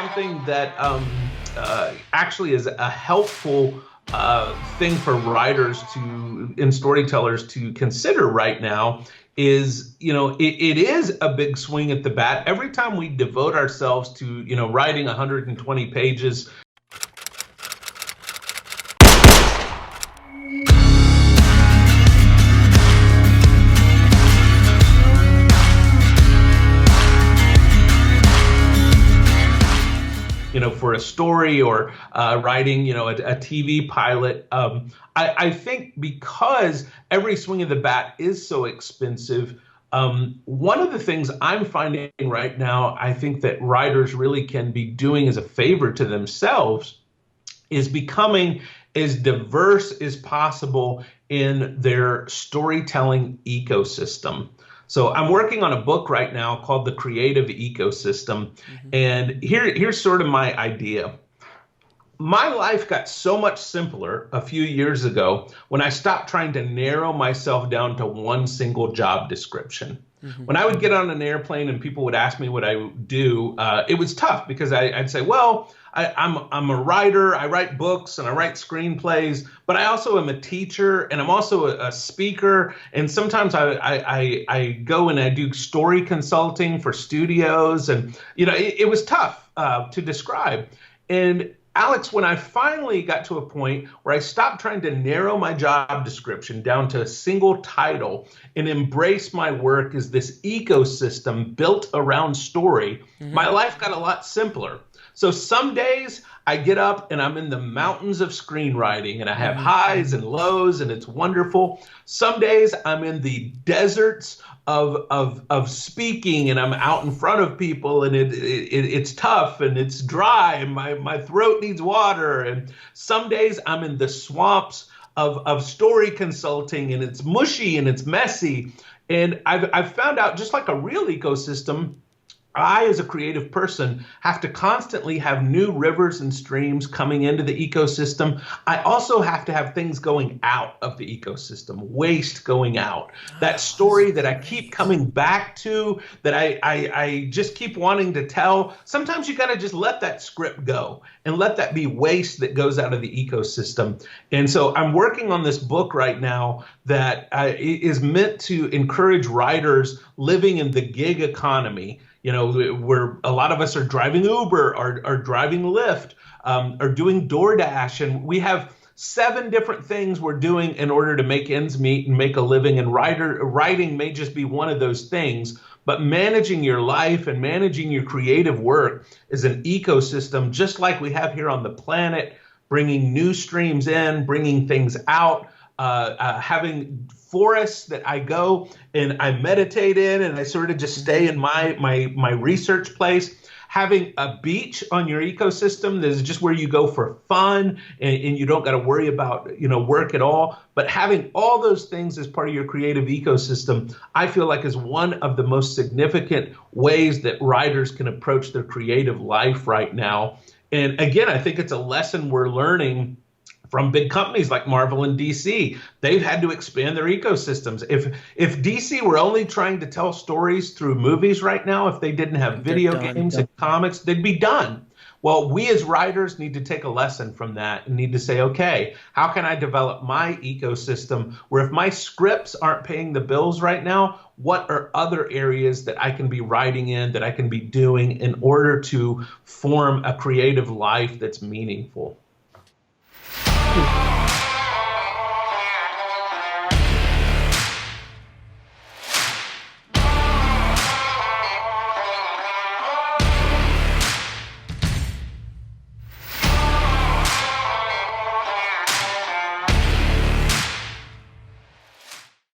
something that actually is a helpful thing for writers and storytellers to consider right now is, it is a big swing at the bat. Every time we devote ourselves to, writing 120 pages, for a story or writing, a TV pilot. I think because every swing of the bat is so expensive, one of the things I'm finding right now, I think that writers really can be doing as a favor to themselves is becoming as diverse as possible in their storytelling ecosystem. So I'm working on a book right now called The Creative Ecosystem. And here's sort of my idea. My life got so much simpler a few years ago when I stopped trying to narrow myself down to one single job description. When I would get on an airplane and people would ask me what I do, it was tough because I'd say, well, I'm a writer, I write books and I write screenplays, but I also am a teacher and I'm also a speaker. And sometimes I go and I do story consulting for studios. And, it was tough to describe. And Alex, when I finally got to a point where I stopped trying to narrow my job description down to a single title and embrace my work as this ecosystem built around story, my life got a lot simpler. So some days I get up and I'm in the mountains of screenwriting and I have highs and lows and it's wonderful. Some days I'm in the deserts of speaking and I'm out in front of people and it's tough and it's dry and my throat needs water. And some days I'm in the swamps of story consulting and it's mushy and it's messy. And I've found out, just like a real ecosystem, I, as a creative person, have to constantly have new rivers and streams coming into the ecosystem. I also have to have things going out of the ecosystem, waste going out. That story that I keep coming back to, that I just keep wanting to tell. Sometimes you got to just let that script go and let that be waste that goes out of the ecosystem. And so I'm working on this book right now that is meant to encourage writers living in the gig economy, where a lot of us are driving Uber or driving Lyft or doing DoorDash. And we have 7 different things we're doing in order to make ends meet and make a living. And writing may just be one of those things. But managing your life and managing your creative work is an ecosystem, just like we have here on the planet, bringing new streams in, bringing things out, having forests that I go and I meditate in and I sort of just stay in my research place. Having a beach on your ecosystem that is just where you go for fun and you don't got to worry about, work at all. But having all those things as part of your creative ecosystem, I feel like is one of the most significant ways that writers can approach their creative life right now. And again, I think it's a lesson we're learning from big companies like Marvel and DC. They've had to expand their ecosystems. If DC were only trying to tell stories through movies right now, if they didn't have video games and comics, they'd be done. Well, we as writers need to take a lesson from that and need to say, okay, how can I develop my ecosystem where if my scripts aren't paying the bills right now, what are other areas that I can be writing in, that I can be doing in order to form a creative life that's meaningful?